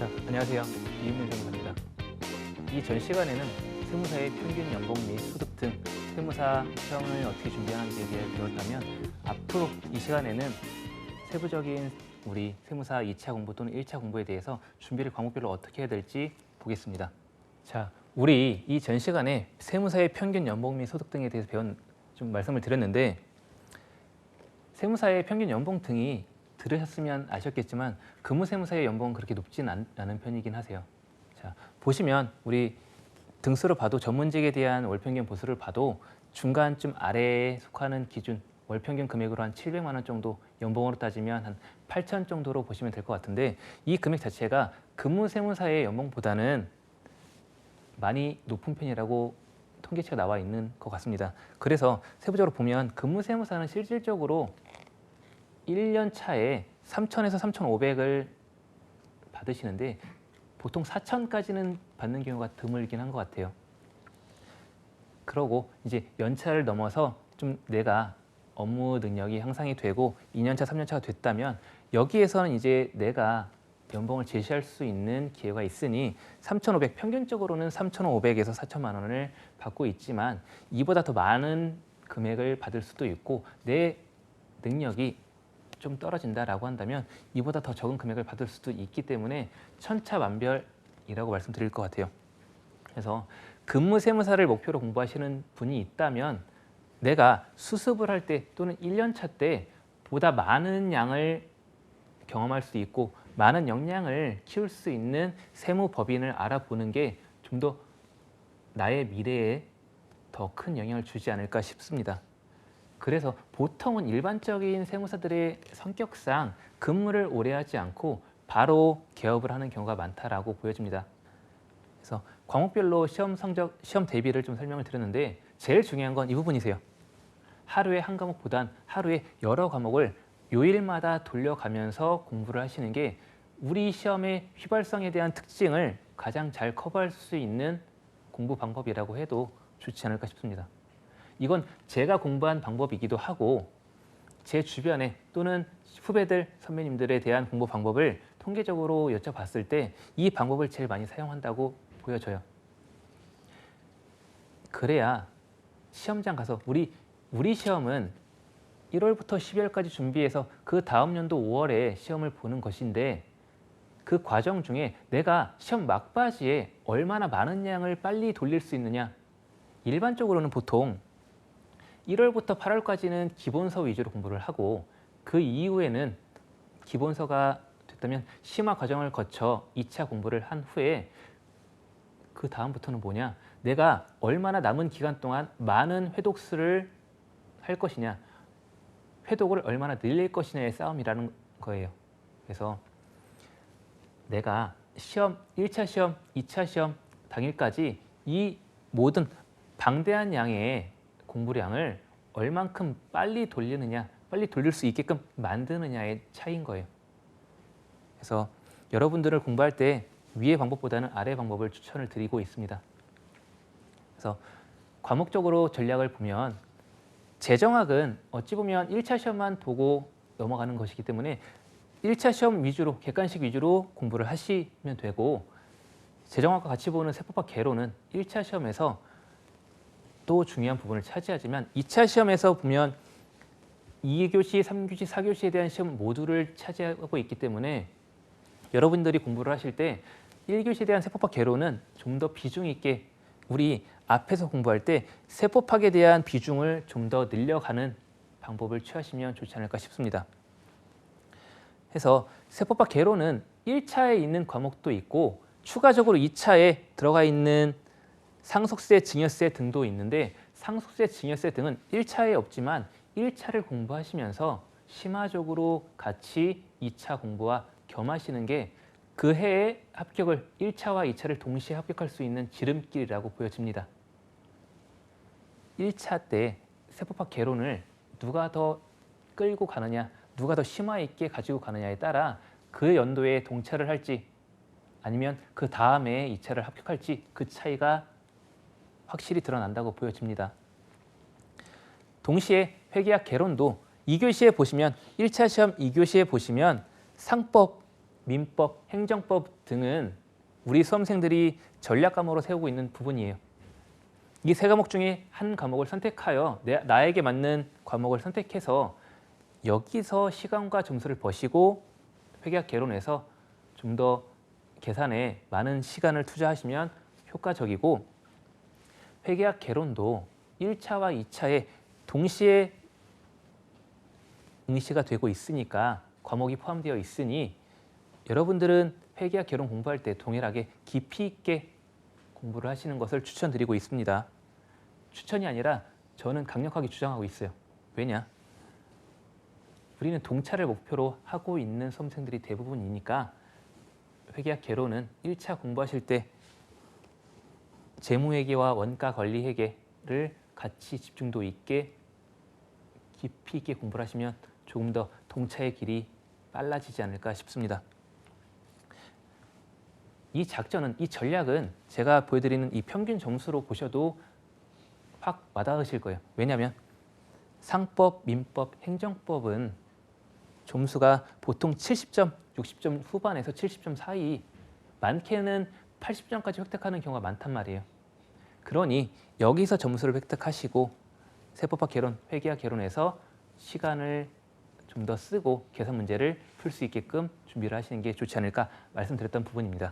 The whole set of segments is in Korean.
자, 안녕하세요. 이윤민 전문가입니다. 이 전 시간에는 세무사의 평균 연봉 및 소득 등 세무사 시험을 어떻게 준비하는지에 대해 배웠다면, 앞으로 이 시간에는 세부적인 우리 세무사 2차 공부 또는 1차 공부에 대해서 준비를 과목별로 어떻게 해야 될지 보겠습니다. 자, 우리 이 전 시간에 세무사의 평균 연봉 및 소득 등에 대해서 좀 말씀을 드렸는데, 세무사의 평균 연봉 등이 들으셨으면 아셨겠지만 근무세무사의 연봉은 그렇게 높진 않은 편이긴 하세요. 자, 보시면 우리 등수를 봐도 전문직에 대한 월평균 보수를 봐도 중간쯤 아래에 속하는 기준 월평균 금액으로 한 700만 원 정도, 연봉으로 따지면 한 8천 정도로 보시면 될 것 같은데, 이 금액 자체가 근무세무사의 연봉보다는 많이 높은 편이라고 통계치가 나와 있는 것 같습니다. 그래서 세부적으로 보면 근무세무사는 실질적으로 1년 차에 3,000에서 3,500을 받으시는데 보통 4,000까지는 받는 경우가 드물긴 한 것 같아요. 그러고 이제 연차를 넘어서 좀 내가 업무 능력이 향상이 되고 2년차, 3년차가 됐다면 여기에서는 이제 내가 연봉을 제시할 수 있는 기회가 있으니 3,500, 평균적으로는 3,500에서 4천만 원을 받고 있지만 이보다 더 많은 금액을 받을 수도 있고, 내 능력이 좀 떨어진다라고 한다면 이보다 더 적은 금액을 받을 수도 있기 때문에 천차만별이라고 말씀드릴 것 같아요. 그래서 근무세무사를 목표로 공부하시는 분이 있다면 내가 수습을 할 때 또는 1년차 때 보다 많은 양을 경험할 수 있고 많은 역량을 키울 수 있는 세무법인을 알아보는 게 좀 더 나의 미래에 더 큰 영향을 주지 않을까 싶습니다. 그래서 보통은 일반적인 세무사들의 성격상 근무를 오래 하지 않고 바로 개업을 하는 경우가 많다라고 보여집니다. 그래서 과목별로 시험 성적, 시험 대비를 좀 설명을 드렸는데, 제일 중요한 건 이 부분이세요. 하루에 한 과목보단 하루에 여러 과목을 요일마다 돌려가면서 공부를 하시는 게 우리 시험의 휘발성에 대한 특징을 가장 잘 커버할 수 있는 공부 방법이라고 해도 좋지 않을까 싶습니다. 이건 제가 공부한 방법이기도 하고 제 주변에 또는 후배들, 선배님들에 대한 공부 방법을 통계적으로 여쭤봤을 때 이 방법을 제일 많이 사용한다고 보여져요. 그래야 시험장 가서 우리 시험은 1월부터 12월까지 준비해서 그 다음 연도 5월에 시험을 보는 것인데, 그 과정 중에 내가 시험 막바지에 얼마나 많은 양을 빨리 돌릴 수 있느냐. 일반적으로는 보통 1월부터 8월까지는 기본서 위주로 공부를 하고 그 이후에는 기본서가 됐다면 심화 과정을 거쳐 2차 공부를 한 후에 그 다음부터는 뭐냐, 내가 얼마나 남은 기간 동안 많은 회독수를 할 것이냐, 회독을 얼마나 늘릴 것이냐의 싸움이라는 거예요. 그래서 내가 시험 1차 시험, 2차 시험 당일까지 이 모든 방대한 양의 공부량을 얼만큼 빨리 돌리느냐, 빨리 돌릴 수 있게끔 만드느냐의 차이인 거예요. 그래서 여러분들을 공부할 때 위의 방법보다는 아래 방법을 추천을 드리고 있습니다. 그래서 과목적으로 전략을 보면 재정학은 어찌 보면 1차 시험만 보고 넘어가는 것이기 때문에 1차 시험 위주로, 객관식 위주로 공부를 하시면 되고, 재정학과 같이 보는 세법학 개론은 1차 시험에서 또 중요한 부분을 차지하지만 2차 시험에서 보면 2교시, 3교시, 4교시에 대한 시험 모두를 차지하고 있기 때문에 여러분들이 공부를 하실 때 1교시에 대한 세법학 개론은 좀 더 비중 있게, 우리 앞에서 공부할 때 세법학에 대한 비중을 좀 더 늘려가는 방법을 취하시면 좋지 않을까 싶습니다. 해서 세법학 개론은 1차에 있는 과목도 있고 추가적으로 2차에 들어가 있는 상속세, 증여세 등도 있는데, 상속세, 증여세 등은 1차에 없지만 1차를 공부하시면서 심화적으로 같이 2차 공부와 겸하시는 게 그 해의 합격을 1차와 2차를 동시에 합격할 수 있는 지름길이라고 보여집니다. 1차 때 세법학 개론을 누가 더 끌고 가느냐, 누가 더 심화 있게 가지고 가느냐에 따라 그 연도에 동차를 할지 아니면 그 다음에 2차를 합격할지 그 차이가 확실히 드러난다고 보여집니다. 동시에 회계학 개론도 2교시에 보시면 1차 시험 2교시에 보시면 상법 민법, 행정법 등은 우리 수험생들이 전략 과목으로 세우고 있는 부분이에요. 이 세 과목 중에 한 과목을 선택하여 나에게 맞는 과목을 선택해서 여기서 시간과 점수를 버시고 회계학 개론에서 좀 더 계산에 많은 시간을 투자하시면 효과적이고, 회계학 개론도 1차와 2차에 동시에 응시가 되고 있으니까, 과목이 포함되어 있으니 여러분들은 회계학 개론 공부할 때 동일하게 깊이 있게 공부를 하시는 것을 추천드리고 있습니다. 추천이 아니라 저는 강력하게 주장하고 있어요. 왜냐? 우리는 동차를 목표로 하고 있는 수험생들이 대부분이니까 회계학 개론은 1차 공부하실 때 재무회계와 원가관리회계를 같이 집중도 있게 깊이 있게 공부를 하시면 조금 더 동차의 길이 빨라지지 않을까 싶습니다. 이 작전은, 이 전략은 제가 보여드리는 이 평균 점수로 보셔도 확 와닿으실 거예요. 왜냐하면 상법, 민법, 행정법은 점수가 보통 70점, 60점 후반에서 70점 사이, 많게는 80점까지 획득하는 경우가 많단 말이에요. 그러니 여기서 점수를 획득하시고 세법학 개론, 회계학 개론에서 시간을 좀 더 쓰고 계산 문제를 풀 수 있게끔 준비를 하시는 게 좋지 않을까 말씀드렸던 부분입니다.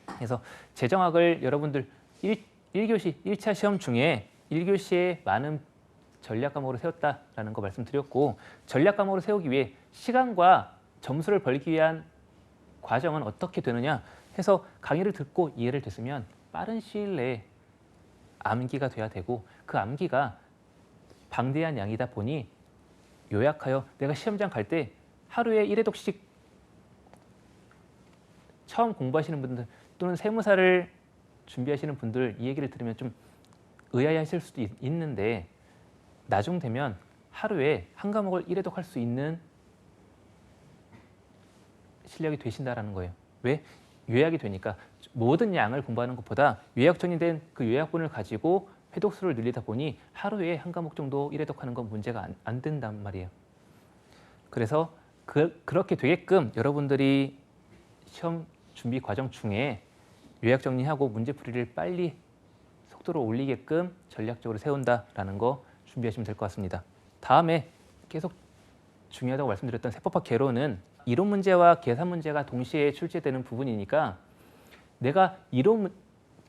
그래서 재정학을 여러분들 1교시, 1차 시험 중에 1교시에 많은 전략 과목으로 세웠다라는 거 말씀드렸고, 전략 과목으로 세우기 위해 시간과 점수를 벌기 위한 과정은 어떻게 되느냐 해서 강의를 듣고 이해를 됐으면 빠른 시일 내에 암기가 돼야 되고, 그 암기가 방대한 양이다 보니 요약하여 내가 시험장 갈 때 하루에 1회독씩 처음 공부하시는 분들 또는 세무사를 준비하시는 분들 이 얘기를 들으면 좀 의아해하실 수도 있는데, 나중 되면 하루에 한 과목을 1회독 할 수 있는 실력이 되신다라는 거예요. 왜? 요약이 되니까. 모든 양을 공부하는 것보다 요약 정리된 그 요약본을 가지고 회독수를 늘리다 보니 하루에 한 과목 정도 1회독하는 건 문제가 안 된단 말이에요. 그래서 그렇게 되게끔 여러분들이 시험 준비 과정 중에 요약 정리하고 문제풀이를 빨리 속도를 올리게끔 전략적으로 세운다라는 거 준비하시면 될 것 같습니다. 다음에 계속 중요하다고 말씀드렸던 세법학 개론은 이론 문제와 계산 문제가 동시에 출제되는 부분이니까, 내가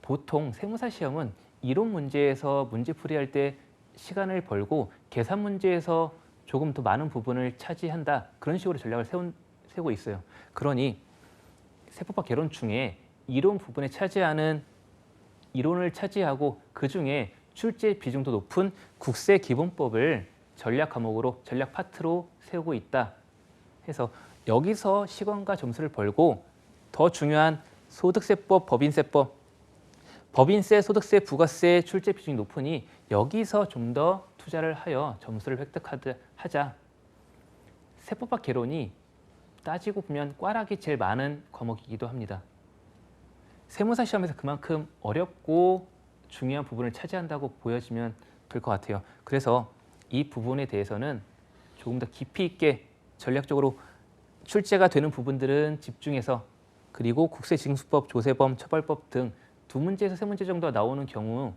보통 세무사 시험은 이론 문제에서 문제풀이할 때 시간을 벌고 계산 문제에서 조금 더 많은 부분을 차지한다, 그런 식으로 전략을 세우고 있어요. 그러니 세법학 개론 중에 이론 부분에 차지하는, 이론을 차지하고 그중에 출제 비중도 높은 국세 기본법을 전략 과목으로, 전략 파트로 세우고 있다 해서 여기서 시간과 점수를 벌고, 더 중요한 소득세법, 법인세법, 법인세, 소득세, 부가세 출제 비중이 높으니 여기서 좀 더 투자를 하여 점수를 획득하자. 세법학 개론이 따지고 보면 꽈락이 제일 많은 과목이기도 합니다. 세무사 시험에서 그만큼 어렵고 중요한 부분을 차지한다고 보여지면 될 것 같아요. 그래서 이 부분에 대해서는 조금 더 깊이 있게 전략적으로 출제가 되는 부분들은 집중해서, 그리고 국세징수법, 조세범, 처벌법 등 2문제에서 3문제 정도 나오는 경우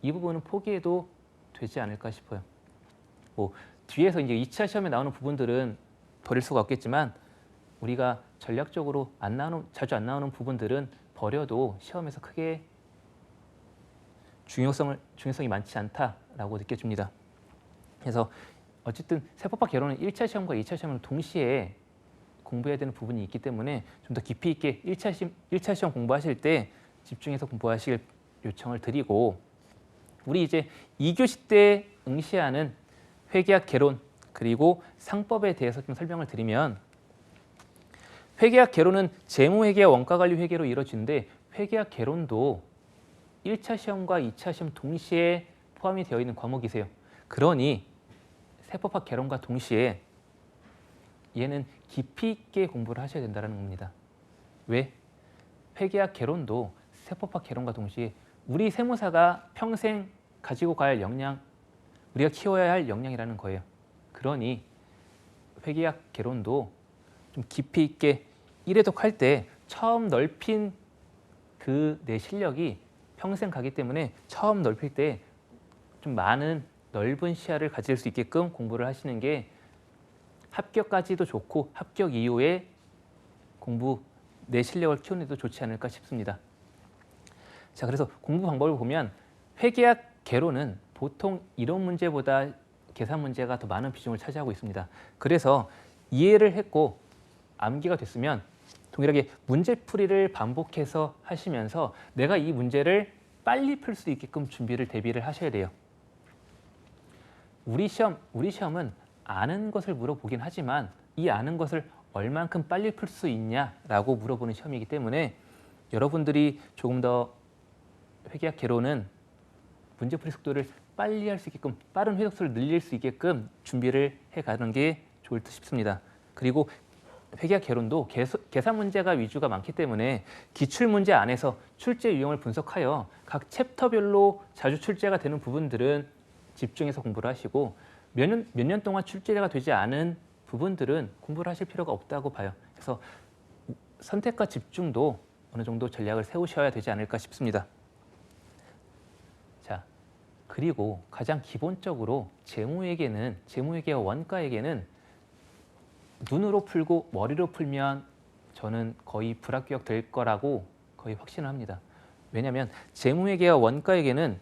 이 부분은 포기해도 되지 않을까 싶어요. 뭐 뒤에서 이제 2차 시험에 나오는 부분들은 버릴 수가 없겠지만, 우리가 전략적으로 자주 안 나오는 부분들은 버려도 시험에서 크게 중요성이 많지 않다라고 느껴집니다. 그래서 어쨌든 세법학 개론은 1차 시험과 2차 시험을 동시에 공부해야 되는 부분이 있기 때문에 좀 더 깊이 있게 1차 시험 공부하실 때 집중해서 공부하시길 요청을 드리고, 우리 이제 2교시 때 응시하는 회계학 개론 그리고 상법에 대해서 좀 설명을 드리면, 회계학 개론은 재무회계와 원가관리회계로 이루어지는데, 회계학 개론도 1차 시험과 2차 시험 동시에 포함이 되어 있는 과목이세요. 그러니 세법학 개론과 동시에 얘는 깊이 있게 공부를 하셔야 된다는 겁니다. 왜? 회계학 개론도 세법학 개론과 동시에 우리 세무사가 평생 가지고 가야 할 역량, 우리가 키워야 할 역량이라는 거예요. 그러니 회계학 개론도 좀 깊이 있게 1회독할 때 처음 넓힌 그 내 실력이 평생 가기 때문에 처음 넓힐 때 좀 많은 넓은 시야를 가질 수 있게끔 공부를 하시는 게 합격까지도 좋고 합격 이후에 공부 내 실력을 키우는 데도 좋지 않을까 싶습니다. 자, 그래서 공부 방법을 보면 회계학 개론은 보통 이론 문제보다 계산 문제가 더 많은 비중을 차지하고 있습니다. 그래서 이해를 했고 암기가 됐으면 동일하게 문제풀이를 반복해서 하시면서 내가 이 문제를 빨리 풀 수 있게끔 대비를 하셔야 돼요. 우리 시험은 아는 것을 물어보긴 하지만 이 아는 것을 얼만큼 빨리 풀 수 있냐라고 물어보는 시험이기 때문에 여러분들이 조금 더 회계학 개론은 문제풀이 속도를 빨리 할 수 있게끔 빠른 회독수를 늘릴 수 있게끔 준비를 해가는 게 좋을 듯 싶습니다. 그리고 회계학 개론도 계산 문제가 위주가 많기 때문에 기출문제 안에서 출제 유형을 분석하여 각 챕터별로 자주 출제가 되는 부분들은 집중해서 공부를 하시고 몇 년 동안 출제가 되지 않은 부분들은 공부를 하실 필요가 없다고 봐요. 그래서 선택과 집중도 어느 정도 전략을 세우셔야 되지 않을까 싶습니다. 자, 그리고 가장 기본적으로 재무회계와 원가회계는 눈으로 풀고 머리로 풀면 저는 거의 불합격 될 거라고 거의 확신을 합니다. 왜냐하면 재무회계와 원가회계는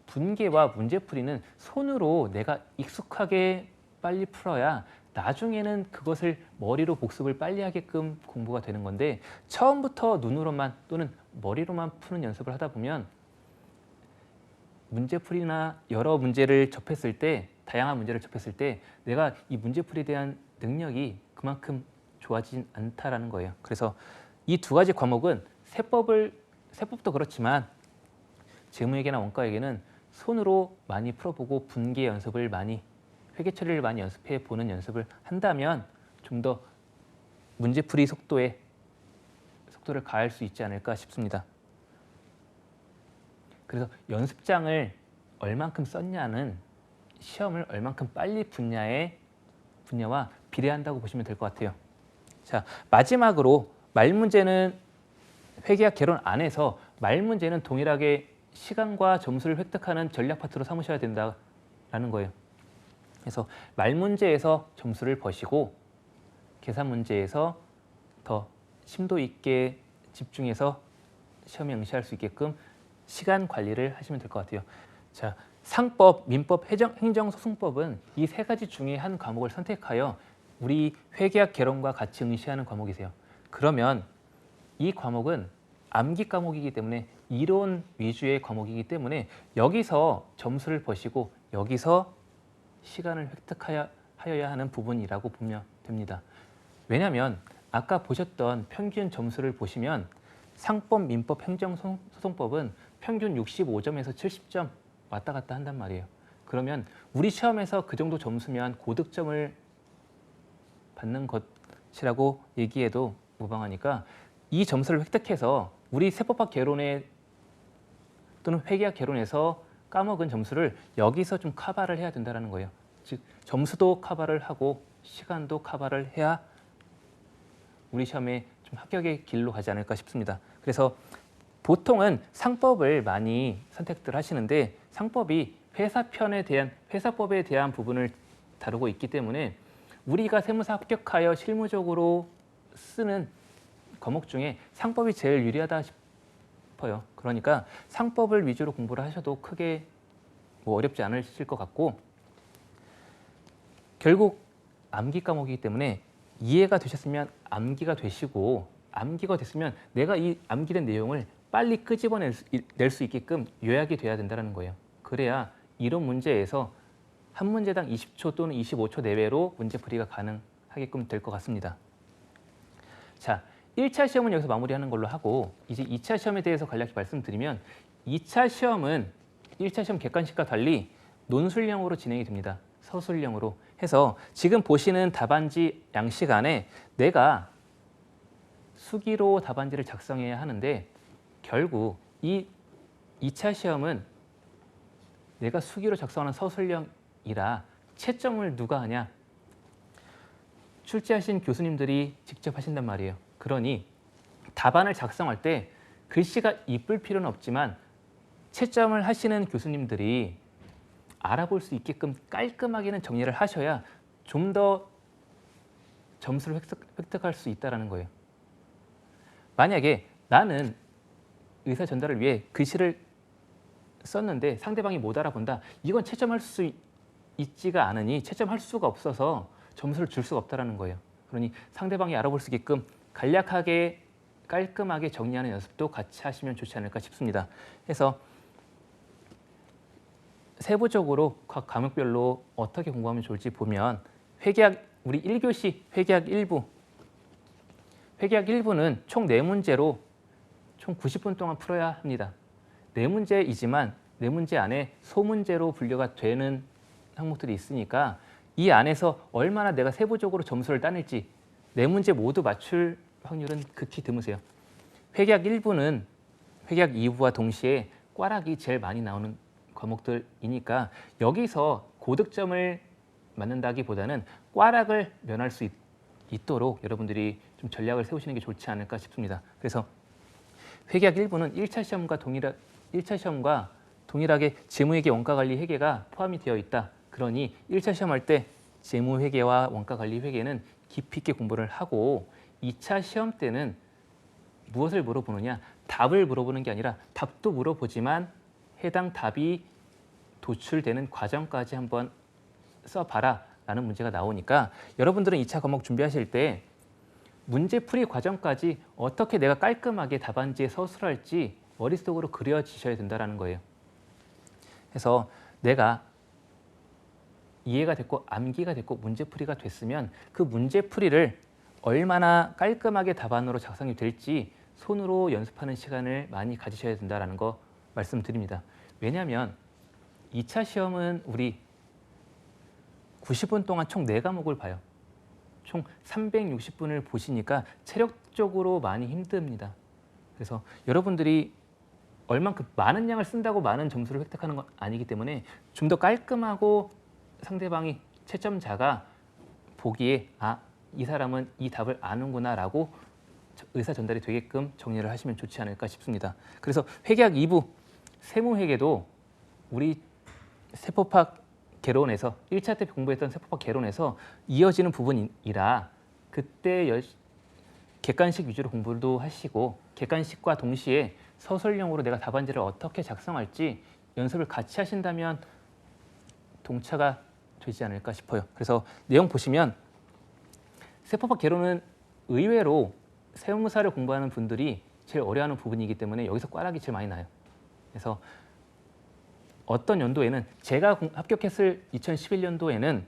분계와 문제풀이는 손으로 내가 익숙하게 빨리 풀어야 나중에는 그것을 머리로 복습을 빨리 하게끔 공부가 되는 건데 처음부터 눈으로만 또는 머리로만 푸는 연습을 하다 보면 문제풀이나 여러 문제를 접했을 때 다양한 문제를 접했을 때 내가 이 문제풀이에 대한 능력이 그만큼 좋아지진 않다라는 거예요. 그래서 이 두 가지 과목은 세법도 그렇지만 재무회계나 원가회계는 손으로 많이 풀어보고 분계 연습을 많이 회계 처리를 많이 연습해 보는 연습을 한다면 좀 더 문제풀이 속도를 가할 수 있지 않을까 싶습니다. 그래서 연습장을 얼만큼 썼냐는 시험을 얼만큼 빨리 분야와 비례한다고 보시면 될 것 같아요. 자, 마지막으로 말문제는 회계학 개론 안에서 말문제는 동일하게 시간과 점수를 획득하는 전략 파트로 삼으셔야 된다라는 거예요. 그래서 말문제에서 점수를 버시고 계산 문제에서 더 심도 있게 집중해서 시험에 응시할 수 있게끔 시간 관리를 하시면 될 것 같아요. 자, 상법, 민법, 행정소송법은 이 세 가지 중에 한 과목을 선택하여 우리 회계학 개론과 같이 응시하는 과목이세요. 그러면 이 과목은 암기 과목이기 때문에 이론 위주의 과목이기 때문에 여기서 점수를 버시고 여기서 시간을 획득하여야 하는 부분이라고 보면 됩니다. 왜냐하면 아까 보셨던 평균 점수를 보시면 상법, 민법, 행정소송법은 평균 65점에서 70점 왔다 갔다 한단 말이에요. 그러면 우리 시험에서 그 정도 점수면 고득점을 받는 것이라고 얘기해도 무방하니까 이 점수를 획득해서 우리 세법학 개론에 또는 회계학 개론에서 까먹은 점수를 여기서 좀 커버를 해야 된다는 거예요. 즉 점수도 커버를 하고 시간도 커버를 해야 우리 시험에 좀 합격의 길로 가지 않을까 싶습니다. 그래서 보통은 상법을 많이 선택들 하시는데 상법이 회사법에 대한 부분을 다루고 있기 때문에 우리가 세무사 합격하여 실무적으로 쓰는 과목 중에 상법이 제일 유리하다 싶어요. 그러니까 상법을 위주로 공부를 하셔도 크게 어렵지 않으실 것 같고 결국 암기 과목이기 때문에 이해가 되셨으면 암기가 되시고 암기가 됐으면 내가 이 암기된 내용을 빨리 끄집어낼 수 있게끔 요약이 돼야 된다는 거예요. 그래야 이론 문제에서 한 문제당 20초 또는 25초 내외로 문제풀이가 가능하게끔 될 것 같습니다. 자, 1차 시험은 여기서 마무리하는 걸로 하고 이제 2차 시험에 대해서 간략히 말씀드리면 2차 시험은 1차 시험 객관식과 달리 논술형으로 진행이 됩니다. 서술형으로 해서 지금 보시는 답안지 양식 안에 내가 수기로 답안지를 작성해야 하는데 결국 이 2차 시험은 내가 수기로 작성하는 서술형이라 채점을 누가 하냐? 출제하신 교수님들이 직접 하신단 말이에요. 그러니 답안을 작성할 때 글씨가 이쁠 필요는 없지만 채점을 하시는 교수님들이 알아볼 수 있게끔 깔끔하게는 정리를 하셔야 좀 더 점수를 획득할 수 있다는 거예요. 만약에 나는 의사 전달을 위해 글씨를 썼는데 상대방이 못 알아본다. 이건 채점할 수 있지가 않으니 채점할 수가 없어서 점수를 줄 수가 없다는 거예요. 그러니 상대방이 알아볼 수 있게끔 간략하게 깔끔하게 정리하는 연습도 같이 하시면 좋지 않을까 싶습니다. 해서 세부적으로 각 과목별로 어떻게 공부하면 좋을지 보면 회계학 우리 1교시 회계학 1부 회계학 1부는 총 4문제로 총 90분 동안 풀어야 합니다. 4문제이지만 4문제 안에 소문제로 분류가 되는 항목들이 있으니까 이 안에서 얼마나 내가 세부적으로 점수를 따낼지 4문제 모두 맞출 확률은 극히 드무세요. 회계학 1부는 회계학 2부와 동시에 꽈락이 제일 많이 나오는 과목들이니까 여기서 고득점을 맞는다기보다는 꽈락을 면할 수 있도록 여러분들이 좀 전략을 세우시는 게 좋지 않을까 싶습니다. 그래서 회계학 1부는 1차 시험과 동일하게 재무회계 원가관리 회계가 포함이 되어 있다. 그러니 1차 시험할 때 재무회계와 원가관리 회계는 깊이 있게 공부를 하고 2차 시험 때는 무엇을 물어보느냐? 답을 물어보는 게 아니라 답도 물어보지만 해당 답이 도출되는 과정까지 한번 써봐라 라는 문제가 나오니까 여러분들은 2차 과목 준비하실 때 문제풀이 과정까지 어떻게 내가 깔끔하게 답안지에 서술할지 머릿속으로 그려지셔야 된다는 거예요. 그래서 내가 이해가 됐고 암기가 됐고 문제풀이가 됐으면 그 문제풀이를 얼마나 깔끔하게 답안으로 작성이 될지 손으로 연습하는 시간을 많이 가지셔야 된다는 거 말씀드립니다. 왜냐하면 2차 시험은 우리 90분 동안 총 4과목을 봐요. 총 360분을 보시니까 체력적으로 많이 힘듭니다. 그래서 여러분들이 얼만큼 많은 양을 쓴다고 많은 점수를 획득하는 건 아니기 때문에 좀 더 깔끔하고 상대방이 채점자가 보기에 이 사람은 이 답을 아는구나 라고 의사 전달이 되게끔 정리를 하시면 좋지 않을까 싶습니다. 그래서 회계학 2부 세무회계도 우리 세법학 개론에서 1차 때 공부했던 세법학 개론에서 이어지는 부분이라 그때 객관식 위주로 공부도 하시고 객관식과 동시에 서술형으로 내가 답안지를 어떻게 작성할지 연습을 같이 하신다면 동차가 되지 않을까 싶어요. 그래서 내용 보시면 세법학 개론은 의외로 세무사를 공부하는 분들이 제일 어려워하는 부분이기 때문에 여기서 꽈락이 제일 많이 나요. 그래서 어떤 연도에는 제가 합격했을 2011년도에는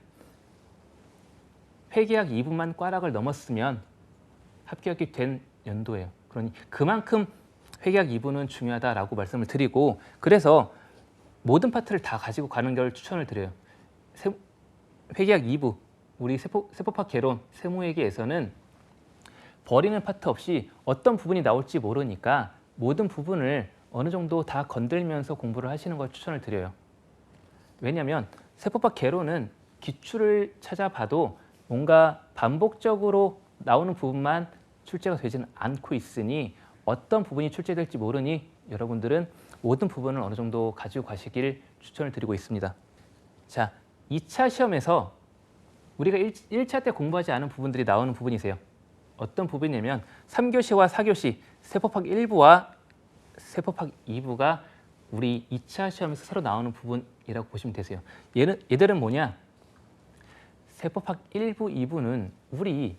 회계학 2부만 꽈락을 넘었으면 합격이 된 연도예요. 그러니 그만큼 회계학 2부는 중요하다라고 말씀을 드리고 그래서 모든 파트를 다 가지고 가는 걸 추천을 드려요. 회계학 2부, 우리 세법학 개론, 세무회계에서는 버리는 파트 없이 어떤 부분이 나올지 모르니까 모든 부분을 어느 정도 다 건들면서 공부를 하시는 걸 추천을 드려요. 왜냐하면 세법학 개론은 기출을 찾아봐도 뭔가 반복적으로 나오는 부분만 출제가 되지는 않고 있으니 어떤 부분이 출제될지 모르니 여러분들은 모든 부분을 어느 정도 가지고 가시길 추천을 드리고 있습니다. 자, 2차 시험에서 우리가 1차 때 공부하지 않은 부분들이 나오는 부분이세요. 어떤 부분이냐면 3교시와 4교시, 세법학 1부와 세법학 2부가 우리 2차 시험에서 새로 나오는 부분이라고 보시면 되세요. 얘들은 뭐냐? 세법학 1부, 2부는 우리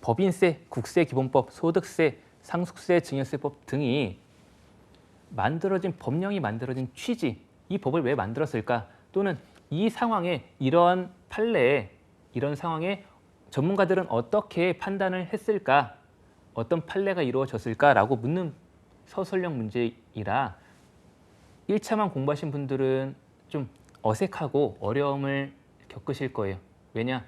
법인세, 국세기본법, 소득세, 상속세, 증여세법 등이 만들어진 법령이 만들어진 취지, 이 법을 왜 만들었을까? 또는 이 상황에 이런 판례에 이런 상황에 전문가들은 어떻게 판단을 했을까? 어떤 판례가 이루어졌을까라고 묻는 서술형 문제이라 1차만 공부하신 분들은 좀 어색하고 어려움을 겪으실 거예요. 왜냐?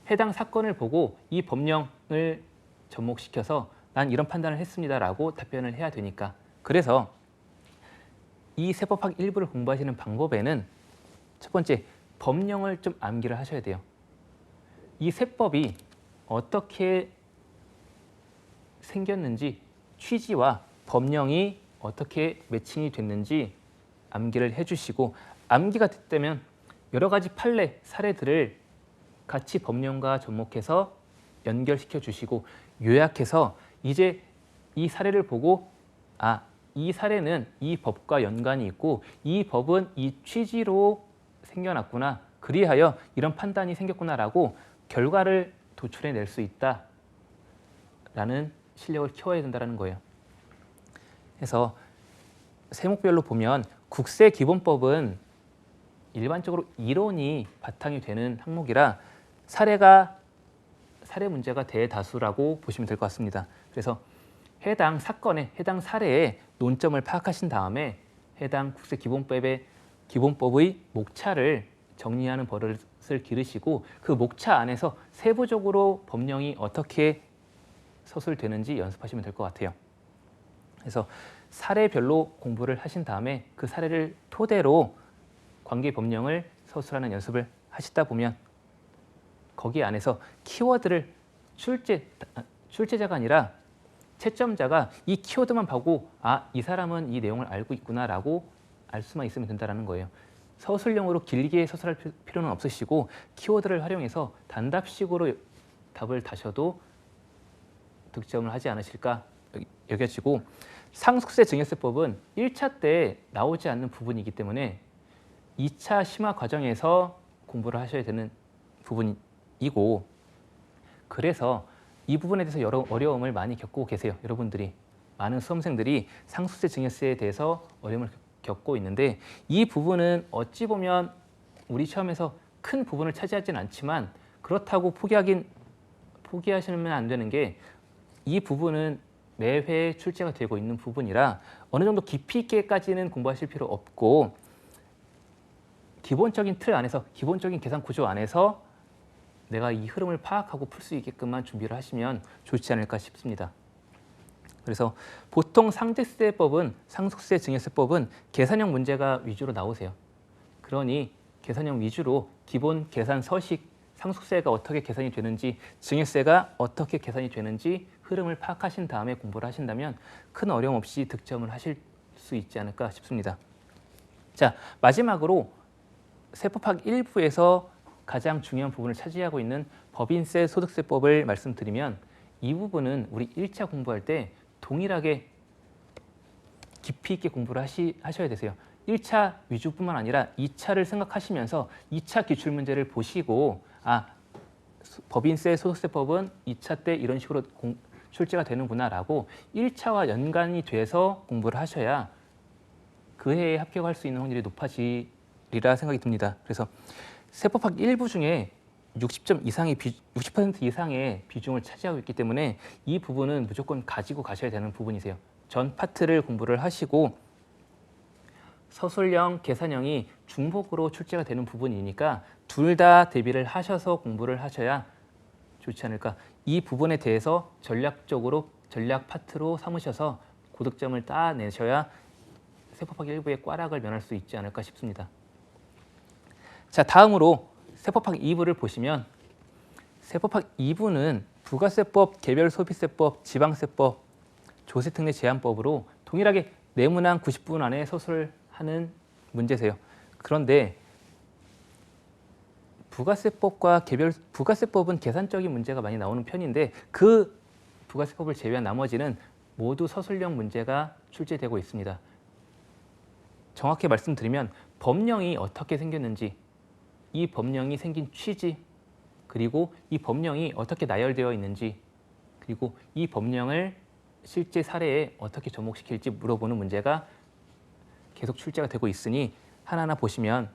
해당 사건을 보고 이 법령을 접목시켜서 난 이런 판단을 했습니다라고 답변을 해야 되니까. 그래서 이 세법학 1부를 공부하시는 방법에는 첫 번째, 법령을 좀 암기를 하셔야 돼요. 이 세법이 어떻게 생겼는지, 취지와 법령이 어떻게 매칭이 됐는지 암기를 해주시고, 암기가 됐다면 여러 가지 판례, 사례들을 같이 법령과 접목해서 연결시켜 주시고 요약해서 이제 이 사례를 보고 이 사례는 이 법과 연관이 있고 이 법은 이 취지로 생겨났구나. 그리하여 이런 판단이 생겼구나라고 결과를 도출해낼 수 있다라는 실력을 키워야 된다는 거예요. 그래서 세목별로 보면 국세기본법은 일반적으로 이론이 바탕이 되는 항목이라 사례 문제가 대다수라고 보시면 될 것 같습니다. 그래서 해당 사건에 해당 사례에 논점을 파악하신 다음에 해당 국세기본법의 목차를 정리하는 버릇을 기르시고 그 목차 안에서 세부적으로 법령이 어떻게 서술되는지 연습하시면 될 것 같아요. 그래서 사례별로 공부를 하신 다음에 그 사례를 토대로 관계 법령을 서술하는 연습을 하시다 보면 거기 안에서 키워드를 출제자가 아니라 채점자가 이 키워드만 보고 이 사람은 이 내용을 알고 있구나라고 알 수만 있으면 된다는 거예요. 서술형으로 길게 서술할 필요는 없으시고 키워드를 활용해서 단답식으로 답을 다셔도 득점을 하지 않으실까 여겨지고, 상속세 증여세법은 1차 때 나오지 않는 부분이기 때문에 2차 심화 과정에서 공부를 하셔야 되는 부분이고, 그래서 이 부분에 대해서 여러 어려움을 많이 겪고 계세요. 여러분들이 많은 수험생들이 상속세 증여세에 대해서 어려움을 겪고 있는데 이 부분은 어찌 보면 우리 시험에서 큰 부분을 차지하지는 않지만 그렇다고 포기하시면 안 되는 게 이 부분은 매회 출제가 되고 있는 부분이라 어느 정도 깊이 있게까지는 공부하실 필요 없고 기본적인 틀 안에서 기본적인 계산 구조 안에서 내가 이 흐름을 파악하고 풀 수 있게끔만 준비를 하시면 좋지 않을까 싶습니다. 그래서 보통 상속세법은 증여세법은 계산형 문제가 위주로 나오세요. 그러니 계산형 위주로 기본 계산 서식, 상속세가 어떻게 계산이 되는지, 증여세가 어떻게 계산이 되는지 흐름을 파악하신 다음에 공부를 하신다면 큰 어려움 없이 득점을 하실 수 있지 않을까 싶습니다. 자, 마지막으로 세법학 1부에서 가장 중요한 부분을 차지하고 있는 법인세, 소득세법을 말씀드리면 이 부분은 우리 1차 공부할 때 동일하게 깊이 있게 공부를 하셔야 되세요. 1차 위주뿐만 아니라 2차를 생각하시면서 2차 기출문제를 보시고 법인세, 소득세법은 2차 때 이런 식으로 출제가 되는구나라고 1차와 연관이 돼서 공부를 하셔야 그 해에 합격할 수 있는 확률이 높아지리라 생각이 듭니다. 그래서 세법학 1부 중에 60% 이상의 비중을 차지하고 있기 때문에 이 부분은 무조건 가지고 가셔야 되는 부분이세요. 전 파트를 공부를 하시고 서술형, 계산형이 중복으로 출제가 되는 부분이니까 둘 다 대비를 하셔서 공부를 하셔야 좋지 않을까. 이 부분에 대해서 전략 파트로 삼으셔서 고득점을 따내셔야 세법학 1부의 꽈락을 면할 수 있지 않을까 싶습니다. 자, 다음으로 세법학 2부를 보시면 세법학 2부는 부가세법, 개별소비세법, 지방세법, 조세특례 제한법으로 동일하게 네모난 90분 안에 서술하는 문제세요. 그런데 부가세법은 계산적인 문제가 많이 나오는 편인데 그 부가세법을 제외한 나머지는 모두 서술형 문제가 출제되고 있습니다. 정확히 말씀드리면 법령이 어떻게 생겼는지, 이 법령이 생긴 취지, 그리고 이 법령이 어떻게 나열되어 있는지, 그리고 이 법령을 실제 사례에 어떻게 접목시킬지 물어보는 문제가 계속 출제가 되고 있으니 하나하나 보시면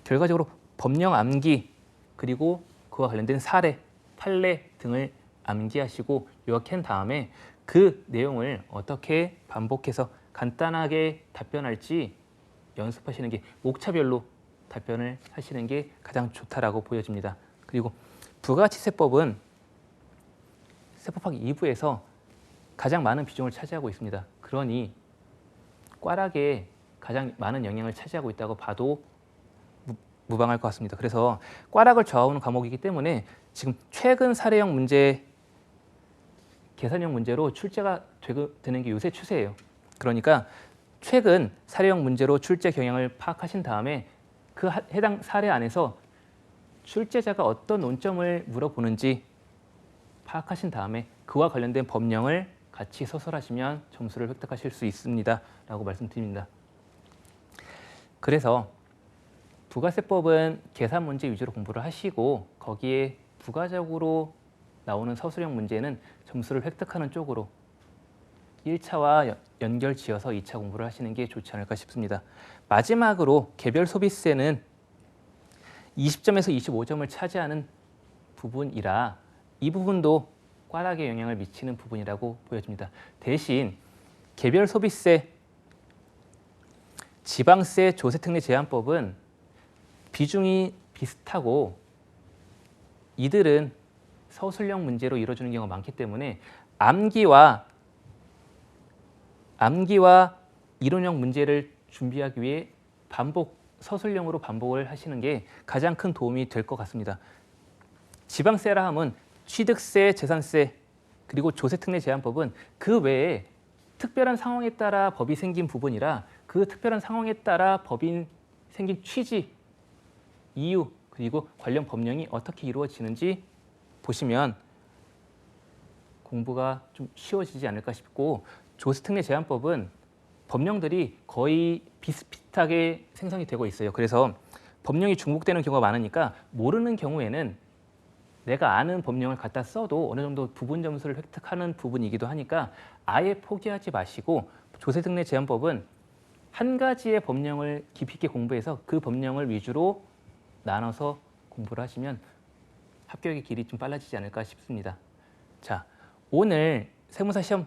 결과적으로 법령 암기, 그리고 그와 관련된 사례, 판례 등을 암기하시고 요약한 다음에 그 내용을 어떻게 반복해서 간단하게 답변할지 연습하시는 게 목차별로 답변을 하시는 게 가장 좋다라고 보여집니다. 그리고 부가가치세법은 세법학 2부에서 가장 많은 비중을 차지하고 있습니다. 그러니 꽈락에 가장 많은 영향을 차지하고 있다고 봐도 무방할 것 같습니다. 그래서 꽈락을 좌우하는 과목이기 때문에 지금 최근 사례형 문제, 계산형 문제로 출제가 되는 게 요새 추세예요. 그러니까 최근 사례형 문제로 출제 경향을 파악하신 다음에 그 해당 사례 안에서 출제자가 어떤 논점을 물어보는지 파악하신 다음에 그와 관련된 법령을 같이 서술하시면 점수를 획득하실 수 있습니다. 라고 말씀드립니다. 그래서 부가세법은 계산 문제 위주로 공부를 하시고 거기에 부가적으로 나오는 서술형 문제는 점수를 획득하는 쪽으로 1차와 연결 지어서 2차 공부를 하시는 게 좋지 않을까 싶습니다. 마지막으로 개별 소비세는 20점에서 25점을 차지하는 부분이라 이 부분도 꽈락에 영향을 미치는 부분이라고 보여집니다. 대신 개별 소비세, 지방세, 조세특례 제한법은 비중이 비슷하고 이들은 서술형 문제로 이루어지는 경우가 많기 때문에 암기와 이론형 문제를 준비하기 위해 서술형으로 반복을 하시는 게 가장 큰 도움이 될 것 같습니다. 지방세라 함은 취득세, 재산세, 그리고 조세특례 제한법은 그 외에 특별한 상황에 따라 법이 생긴 부분이라 그 특별한 상황에 따라 법이 생긴 취지, 이유, 그리고 관련 법령이 어떻게 이루어지는지 보시면 공부가 좀 쉬워지지 않을까 싶고, 조세특례 제한법은 법령들이 거의 비슷비슷하게 생성이 되고 있어요. 그래서 법령이 중복되는 경우가 많으니까 모르는 경우에는 내가 아는 법령을 갖다 써도 어느 정도 부분 점수를 획득하는 부분이기도 하니까 아예 포기하지 마시고, 조세특례 제한법은 한 가지의 법령을 깊이 있게 공부해서 그 법령을 위주로 나눠서 공부를 하시면 합격의 길이 좀 빨라지지 않을까 싶습니다. 자, 오늘 세무사 시험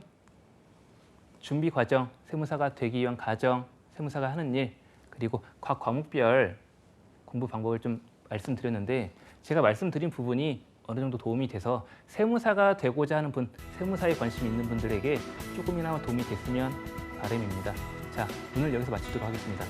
준비 과정, 세무사가 되기 위한 과정, 세무사가 하는 일, 그리고 각 과목별 공부 방법을 좀 말씀드렸는데 제가 말씀드린 부분이 어느 정도 도움이 돼서 세무사가 되고자 하는 분, 세무사에 관심 있는 분들에게 조금이나마 도움이 됐으면 바람입니다. 자, 오늘 여기서 마치도록 하겠습니다.